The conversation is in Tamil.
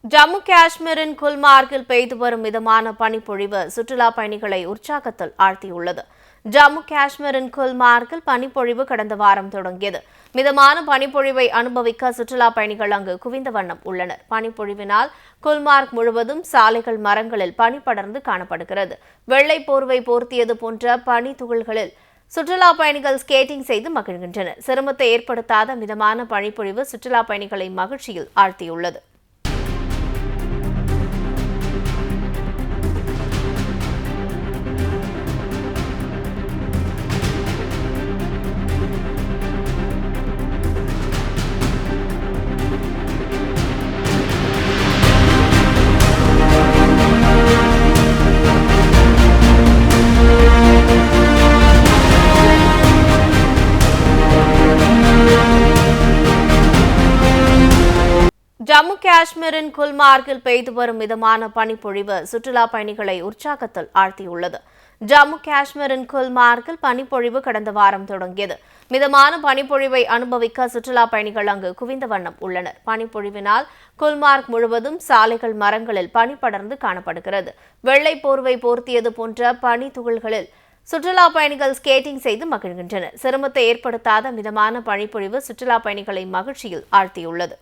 ஜம்மு காஷ்மீரின் குல்மார்கில் பெய்து வரும் மிதமான பனிப்பொழிவு சுற்றுலா பயணிகளை உற்சாகத்தில் ஆழ்த்தியுள்ளது. ஜம்மு காஷ்மீரின் குல்மார்கில் பனிப்பொழிவு கடந்த வாரம் தொடங்கியது. மிதமான பனிப்பொழிவை அனுபவிக்க சுற்றுலா பயணிகள் அங்கு குவிந்த வண்ணம் உள்ளனர். பனிப்பொழிவினால் குல்மார்க் முழுவதும் சாலைகள் மரங்களில் பனி படர்ந்து காணப்படுகிறது. வெள்ளை போர்வை போர்த்தியது போன்ற பனி துகள்களில் சுற்றுலா பயணிகள் ஸ்கேட்டிங் செய்து மகிழ்கின்றனர். சிரமத்தை ஏற்படுத்தாத மிதமான பனிப்பொழிவு சுற்றுலா பயணிகளை மகிழ்ச்சியில் ஆழ்த்தியுள்ளது. ஜம்மு காஷ்மீரின் குல்மார்கில் பெய்து வரும் மிதமான பனிப்பொழிவு சுற்றுலா பயணிகளை உற்சாகத்தில் ஆழ்த்தியுள்ளது. ஜம்மு காஷ்மீரின் குல்மார்கில் பனிப்பொழிவு கடந்த வாரம் தொடங்கியது. மிதமான பனிப்பொழிவை அனுபவிக்க சுற்றுலா பயணிகள் அங்கு குவிந்த வண்ணம் உள்ளனர். பனிப்பொழிவினால் குல்மார்க் முழுவதும் சாலைகள் மரங்களில் பனி படர்ந்து காணப்படுகிறது. வெள்ளை போர்வை போர்த்தியது போன்ற பனி துகள்களில் சுற்றுலா பயணிகள் ஸ்கேட்டிங் செய்து மகிழ்கின்றனர். சிரமத்தை ஏற்படுத்தாத மிதமான பனிப்பொழிவு சுற்றுலா பயணிகளை மகிழ்ச்சியில் ஆழ்த்தியுள்ளது.